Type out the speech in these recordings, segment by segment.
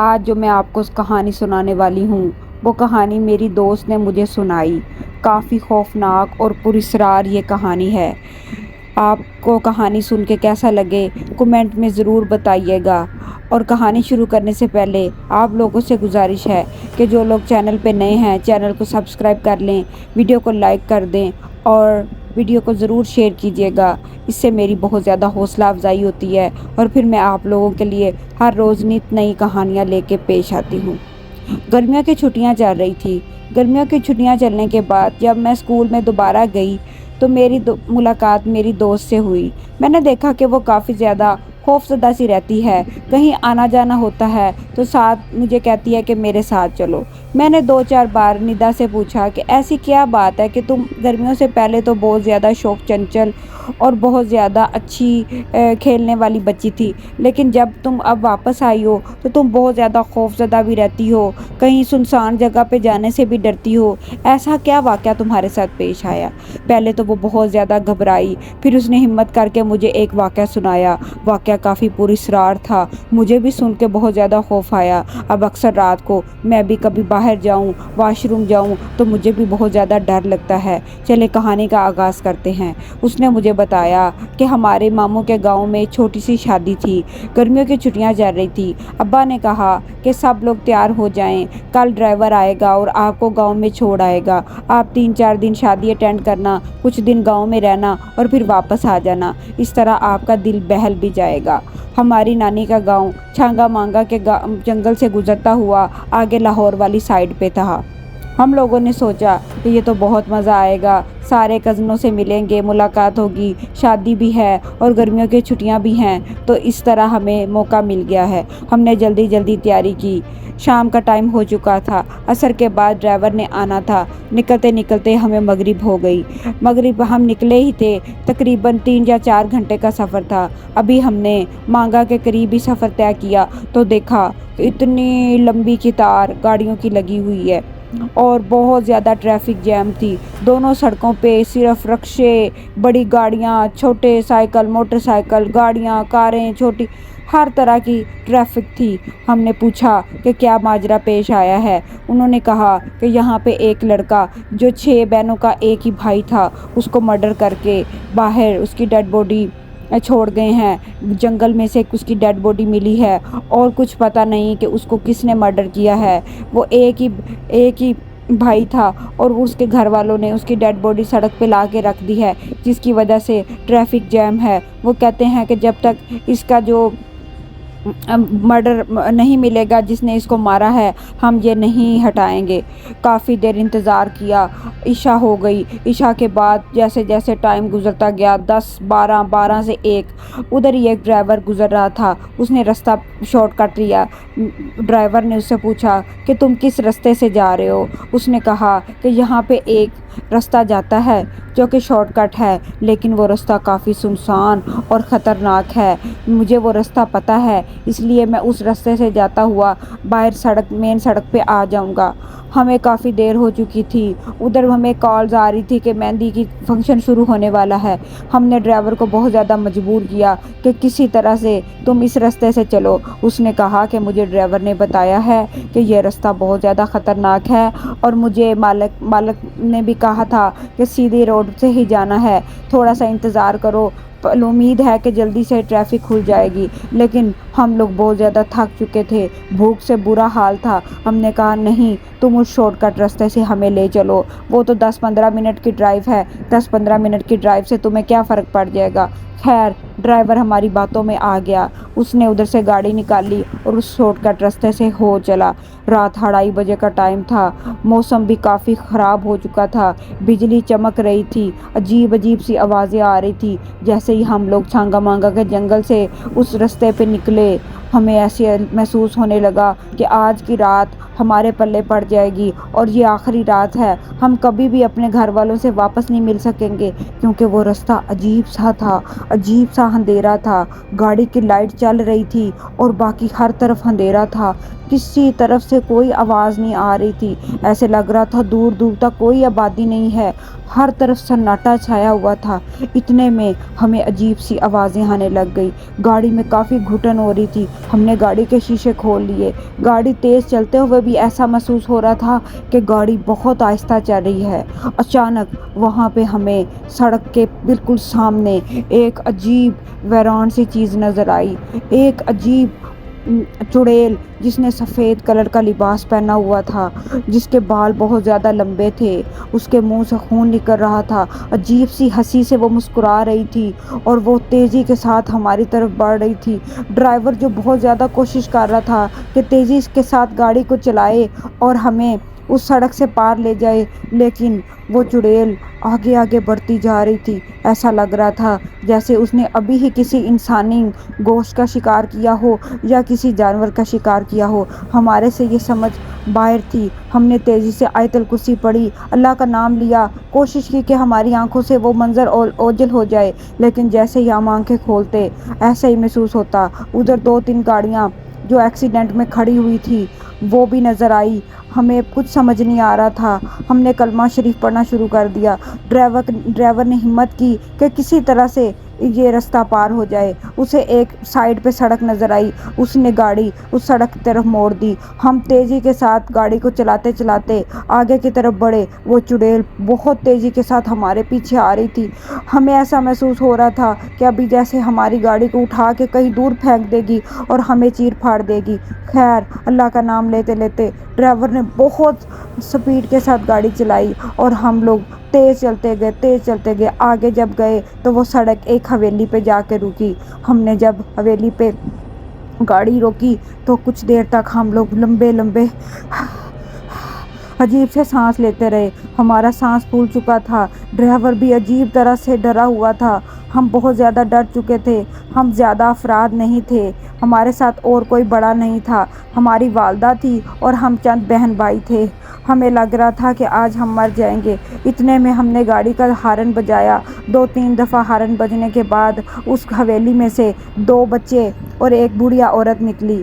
آج جو میں آپ کو کہانی سنانے والی ہوں وہ کہانی میری دوست نے مجھے سنائی۔ کافی خوفناک اور پراسرار یہ کہانی ہے۔ آپ کو کہانی سن کے کیسا لگے کمنٹ میں ضرور بتائیے گا۔ اور کہانی شروع کرنے سے پہلے آپ لوگوں سے گزارش ہے کہ جو لوگ چینل پہ نئے ہیں چینل کو سبسکرائب کر لیں، ویڈیو کو لائک کر دیں اور ویڈیو کو ضرور شیئر کیجیے گا۔ اس سے میری بہت زیادہ حوصلہ افزائی ہوتی ہے اور پھر میں آپ لوگوں کے لیے ہر روز نئی کہانیاں لے کے پیش آتی ہوں۔ گرمیوں کی چھٹیاں چل رہی تھی۔ گرمیوں کی چھٹیاں چلنے کے بعد جب میں اسکول میں دوبارہ گئی تو میری ملاقات میری دوست سے ہوئی۔ میں نے دیکھا کہ وہ کافی زیادہ خوفزدہ سی رہتی ہے۔ کہیں آنا جانا ہوتا ہے تو ساتھ مجھے کہتی ہے کہ میرے ساتھ چلو۔ میں نے 2-4 بار ندا سے پوچھا کہ ایسی کیا بات ہے کہ تم گرمیوں سے پہلے تو بہت زیادہ شوق چنچل اور بہت زیادہ اچھی کھیلنے والی بچی تھی، لیکن جب تم اب واپس آئی ہو تو تم بہت زیادہ خوفزدہ بھی رہتی ہو، کہیں سنسان جگہ پہ جانے سے بھی ڈرتی ہو۔ ایسا کیا واقعہ تمہارے ساتھ پیش آیا؟ پہلے تو وہ بہت زیادہ گھبرائی، پھر اس نے ہمت کر کے مجھے ایک واقعہ سنایا۔ واقعہ کافی پراسرار تھا، مجھے بھی سن کے بہت زیادہ خوف آیا۔ اب اکثر رات کو میں بھی کبھی باہر جاؤں، واش روم جاؤں تو مجھے بھی بہت زیادہ ڈر لگتا ہے۔ چلے کہانی کا آغاز کرتے ہیں۔ اس نے مجھے بتایا کہ ہمارے ماموں کے گاؤں میں چھوٹی سی شادی تھی۔ گرمیوں کی چھٹیاں چل رہی تھی۔ ابا نے کہا کہ سب لوگ تیار ہو جائیں، کل ڈرائیور آئے گا اور آپ کو گاؤں میں چھوڑ آئے گا۔ آپ 3-4 دن شادی اٹینڈ کرنا، کچھ دن گاؤں میں رہنا اور پھر واپس آ جانا۔ اس طرح آپ کا دل بہل بھی جائے گا۔ ہماری نانی کا گاؤں چھانگا مانگا کے جنگل سے گزرتا ہوا آگے لاہور والی سائڈ پہ تھا۔ ہم لوگوں نے سوچا کہ یہ تو بہت مزہ آئے گا، سارے کزنوں سے ملیں گے، ملاقات ہوگی، شادی بھی ہے اور گرمیوں کی چھٹیاں بھی ہیں تو اس طرح ہمیں موقع مل گیا ہے۔ ہم نے جلدی تیاری کی۔ شام کا ٹائم ہو چکا تھا، عصر کے بعد ڈرائیور نے آنا تھا۔ نکلتے نکلتے ہمیں مغرب ہو گئی۔ مغرب ہم نکلے ہی تھے، تقریباً 3 یا 4 گھنٹے کا سفر تھا۔ ابھی ہم نے مانگا کے قریب ہی سفر طے کیا تو دیکھا کہ اتنی لمبی قطار گاڑیوں کی لگی ہوئی ہے اور بہت زیادہ ٹریفک جیم تھی۔ دونوں سڑکوں پہ صرف رکشے، بڑی گاڑیاں، چھوٹے سائیکل، موٹر سائیکل، گاڑیاں، کاریں، چھوٹی، ہر طرح کی ٹریفک تھی۔ ہم نے پوچھا کہ کیا ماجرا پیش آیا ہے۔ انہوں نے کہا کہ یہاں پہ ایک لڑکا جو 6 بہنوں کا ایک ہی بھائی تھا، اس کو مرڈر کر کے باہر اس کی ڈیڈ باڈی چھوڑ گئے ہیں۔ جنگل میں سے اس کی ڈیڈ باڈی ملی ہے اور کچھ پتہ نہیں کہ اس کو کس نے مرڈر کیا ہے۔ وہ ایک ہی بھائی تھا اور اس کے گھر والوں نے اس کی ڈیڈ باڈی سڑک پہ لا کے رکھ دی ہے، جس کی وجہ سے ٹریفک جیم ہے۔ وہ کہتے ہیں کہ جب تک اس کا جو مرڈر نہیں ملے گا جس نے اس کو مارا ہے، ہم یہ نہیں ہٹائیں گے۔ کافی دیر انتظار کیا، عشاء ہو گئی۔ عشاء کے بعد جیسے جیسے ٹائم گزرتا گیا، 10، 12 سے 1، ادھر ہی ایک ڈرائیور گزر رہا تھا۔ اس نے رستہ شارٹ کٹ لیا۔ ڈرائیور نے اس سے پوچھا کہ تم کس رستے سے جا رہے ہو؟ اس نے کہا کہ یہاں پہ ایک رستہ جاتا ہے جو کہ شارٹ کٹ ہے، لیکن وہ رستہ کافی سنسان اور خطرناک ہے۔ مجھے وہ رستہ پتہ ہے، اس لیے میں اس رستے سے جاتا ہوا باہر مین سڑک پہ آ جاؤں گا۔ ہمیں کافی دیر ہو چکی تھی۔ ادھر ہمیں کالز آ رہی تھی کہ مہندی کی فنکشن شروع ہونے والا ہے۔ ہم نے ڈرائیور کو بہت زیادہ مجبور کیا کہ کسی طرح سے تم اس رستے سے چلو۔ اس نے کہا کہ مجھے ڈرائیور نے بتایا ہے کہ یہ رستہ بہت زیادہ خطرناک ہے اور مجھے مالک نے بھی کہا تھا کہ سیدھی روڈ سے ہی جانا ہے، تھوڑا سا انتظار کرو، امید ہے کہ جلدی سے ٹریفک کھل جائے گی۔ لیکن ہم لوگ بہت زیادہ تھک چکے تھے، بھوک سے برا حال تھا۔ ہم نے کہا نہیں، تم اس شارٹ کٹ راستے سے ہمیں لے چلو، وہ تو 10-15 منٹ کی ڈرائیو ہے، 10-15 منٹ کی ڈرائیو سے تمہیں کیا فرق پڑ جائے گا۔ خیر ڈرائیور ہماری باتوں میں آ گیا۔ اس نے ادھر سے گاڑی نکالی اور اس شارٹ کٹ راستے سے ہو چلا۔ رات 2:30 بجے کا ٹائم تھا، موسم بھی کافی خراب ہو چکا تھا، بجلی چمک رہی تھی، عجیب سی آوازیں آ رہی تھی۔ جیسے ہی ہم لوگ چھانگا مانگا کے جنگل سے اس راستے پہ نکلے، ہمیں ایسے محسوس ہونے لگا کہ آج کی رات ہمارے پلے پڑ جائے گی اور یہ آخری رات ہے، ہم کبھی بھی اپنے گھر والوں سے واپس نہیں مل سکیں گے، کیونکہ وہ راستہ عجیب سا تھا، عجیب سا اندھیرا تھا۔ گاڑی کی لائٹ چل رہی تھی اور باقی ہر طرف اندھیرا تھا۔ کسی طرف سے کوئی آواز نہیں آ رہی تھی، ایسے لگ رہا تھا دور دور تک کوئی آبادی نہیں ہے، ہر طرف سناٹا چھایا ہوا تھا۔ اتنے میں ہمیں عجیب سی آوازیں آنے لگ گئی، گاڑی میں کافی گھٹن ہو رہی تھی۔ ہم نے گاڑی کے شیشے کھول لیے، گاڑی تیز چلتے ہوئے بھی ایسا محسوس ہو رہا تھا کہ گاڑی بہت آہستہ چل رہی ہے۔ اچانک وہاں پہ ہمیں سڑک کے بالکل سامنے ایک عجیب ویران سی چیز نظر آئی، ایک عجیب چڑیل جس نے سفید کلر کا لباس پہنا ہوا تھا، جس کے بال بہت زیادہ لمبے تھے، اس کے منہ سے خون نکل رہا تھا، عجیب سی ہنسی سے وہ مسکرا رہی تھی اور وہ تیزی کے ساتھ ہماری طرف بڑھ رہی تھی۔ ڈرائیور جو بہت زیادہ کوشش کر رہا تھا کہ تیزی کے ساتھ گاڑی کو چلائے اور ہمیں اس سڑک سے پار لے جائے، لیکن وہ چڑیل آگے آگے بڑھتی جا رہی تھی۔ ایسا لگ رہا تھا جیسے اس نے ابھی ہی کسی انسانی گوشت کا شکار کیا ہو یا کسی جانور کا شکار کیا ہو۔ ہمارے سے یہ سمجھ باہر تھی۔ ہم نے تیزی سے آیت الکرسی پڑھی، اللہ کا نام لیا، کوشش کی کہ ہماری آنکھوں سے وہ منظر اوجھل ہو جائے، لیکن جیسے ہی ہم آنکھیں کھولتے ایسا ہی محسوس ہوتا۔ ادھر 2-3 گاڑیاں جو ایکسیڈنٹ میں کھڑی ہوئی تھی وہ بھی نظر آئی۔ ہمیں کچھ سمجھ نہیں آ رہا تھا۔ ہم نے کلمہ شریف پڑھنا شروع کر دیا۔ ڈرائیور نے ہمت کی کہ کسی طرح سے یہ رستہ پار ہو جائے۔ اسے ایک سائیڈ پہ سڑک نظر آئی، اس نے گاڑی اس سڑک کی طرف موڑ دی۔ ہم تیزی کے ساتھ گاڑی کو چلاتے چلاتے آگے کی طرف بڑھے۔ وہ چڑیل بہت تیزی کے ساتھ ہمارے پیچھے آ رہی تھی۔ ہمیں ایسا محسوس ہو رہا تھا کہ ابھی جیسے ہماری گاڑی کو اٹھا کے کہیں دور پھینک دے گی اور ہمیں چیر پھاڑ دے گی۔ خیر، اللہ کا نام لیتے لیتے ڈرائیور نے بہت سپیڈ کے ساتھ گاڑی چلائی اور ہم لوگ تیز چلتے گئے۔ آگے جب گئے تو وہ سڑک ایک حویلی پہ جا کے رکی۔ ہم نے جب حویلی پہ گاڑی روکی تو کچھ دیر تک ہم لوگ لمبے عجیب سے سانس لیتے رہے۔ ہمارا سانس پھول چکا تھا، ڈرائیور بھی عجیب طرح سے ڈرا ہوا تھا۔ ہم بہت زیادہ ڈر چکے تھے۔ ہم زیادہ افراد نہیں تھے، ہمارے ساتھ اور کوئی بڑا نہیں تھا، ہماری والدہ تھی اور ہم چند بہن بھائی تھے۔ ہمیں لگ رہا تھا کہ آج ہم مر جائیں گے۔ اتنے میں ہم نے گاڑی کا ہارن بجایا۔ 2-3 دفعہ ہارن بجنے کے بعد اس حویلی میں سے 2 بچے اور ایک بوڑھیا عورت نکلی۔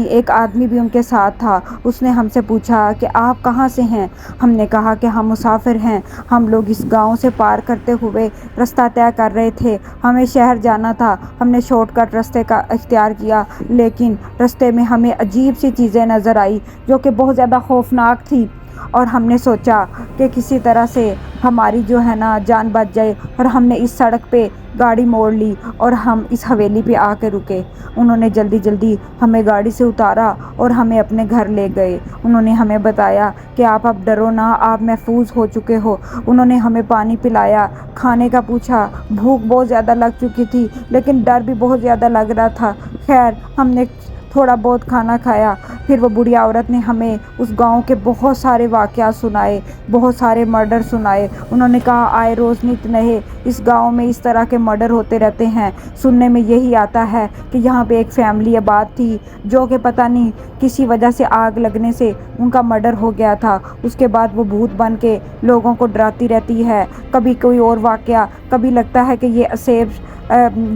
ایک آدمی بھی ان کے ساتھ تھا۔ اس نے ہم سے پوچھا کہ آپ کہاں سے ہیں؟ ہم نے کہا کہ ہم مسافر ہیں، ہم لوگ اس گاؤں سے پار کرتے ہوئے رستہ طے کر رہے تھے، ہمیں شہر جانا تھا۔ ہم نے شارٹ کٹ رستے کا اختیار کیا، لیکن رستے میں ہمیں عجیب سی چیزیں نظر آئی جو کہ بہت زیادہ خوفناک تھی، اور ہم نے سوچا کہ کسی طرح سے ہماری جو ہے نا جان بچ جائے، اور ہم نے اس سڑک پہ گاڑی موڑ لی اور ہم اس حویلی پہ آ کے رکے۔ انہوں نے جلدی ہمیں گاڑی سے اتارا اور ہمیں اپنے گھر لے گئے۔ انہوں نے ہمیں بتایا کہ آپ اب ڈرو نہ، آپ محفوظ ہو چکے ہو۔ انہوں نے ہمیں پانی پلایا، کھانے کا پوچھا۔ بھوک بہت زیادہ لگ چکی تھی، لیکن ڈر بھی بہت زیادہ لگ رہا تھا۔ خیر، ہم نے تھوڑا بہت کھانا کھایا۔ پھر وہ بڑھیا عورت نے ہمیں اس گاؤں کے بہت سارے واقعات سنائے، بہت سارے مرڈر سنائے۔ انہوں نے کہا آئے روز نت نئے اس گاؤں میں اس طرح کے مرڈر ہوتے رہتے ہیں۔ سننے میں یہی آتا ہے کہ یہاں پہ ایک فیملی آباد تھی جو کہ پتہ نہیں کسی وجہ سے آگ لگنے سے ان کا مرڈر ہو گیا تھا۔ اس کے بعد وہ بھوت بن کے لوگوں کو ڈراتی رہتی ہے، کبھی کوئی اور واقعہ، کبھی لگتا ہے کہ یہ اسیب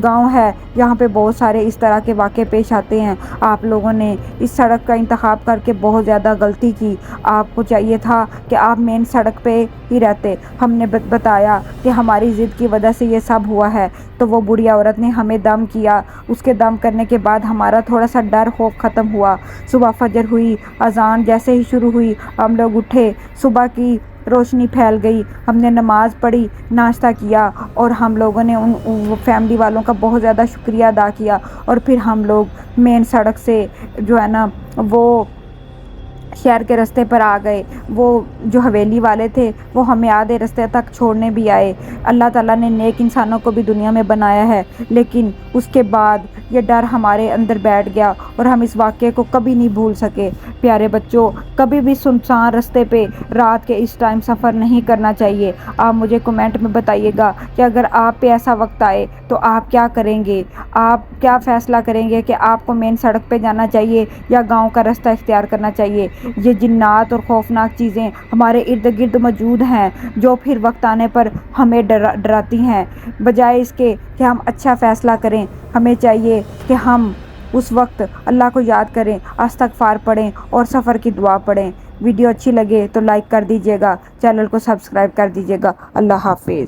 گاؤں ہے، یہاں پہ بہت سارے اس طرح کے واقعے پیش آتے ہیں۔ آپ لوگوں نے اس سڑک کا انتخاب کر کے بہت زیادہ غلطی کی، آپ کو چاہیے تھا کہ آپ مین سڑک پہ ہی رہتے۔ ہم نے بتایا کہ ہماری ضد کی وجہ سے یہ سب ہوا ہے، تو وہ بوڑھی عورت نے ہمیں دم کیا۔ اس کے دم کرنے کے بعد ہمارا تھوڑا سا ڈر خوف ختم ہوا۔ صبح فجر ہوئی، اذان جیسے ہی شروع ہوئی ہم لوگ اٹھے، صبح کی روشنی پھیل گئی، ہم نے نماز پڑھی، ناشتہ کیا، اور ہم لوگوں نے ان فیملی والوں کا بہت زیادہ شکریہ ادا کیا، اور پھر ہم لوگ مین سڑک سے جو ہے نا وہ شہر کے رستے پر آ گئے۔ وہ جو حویلی والے تھے وہ ہمیں آدھے رستے تک چھوڑنے بھی آئے۔ اللہ تعالیٰ نے نیک انسانوں کو بھی دنیا میں بنایا ہے، لیکن اس کے بعد یہ ڈر ہمارے اندر بیٹھ گیا اور ہم اس واقعے کو کبھی نہیں بھول سکے۔ پیارے بچوں، کبھی بھی سنسان رستے پہ رات کے اس ٹائم سفر نہیں کرنا چاہیے۔ آپ مجھے کمنٹ میں بتائیے گا کہ اگر آپ پہ ایسا وقت آئے تو آپ کیا کریں گے، آپ کیا فیصلہ کریں گے کہ آپ کو مین سڑک پہ جانا چاہیے یا گاؤں کا رستہ اختیار کرنا چاہیے۔ یہ جنات اور خوفناک چیزیں ہمارے ارد گرد موجود ہیں جو پھر وقت آنے پر ہمیں ڈراتی ہیں۔ بجائے اس کے کہ ہم اچھا فیصلہ کریں، ہمیں چاہیے کہ ہم اس وقت اللہ کو یاد کریں، استغفار پڑھیں اور سفر کی دعا پڑھیں۔ ویڈیو اچھی لگے تو لائک کر دیجیے گا، چینل کو سبسکرائب کر دیجیے گا۔ اللہ حافظ۔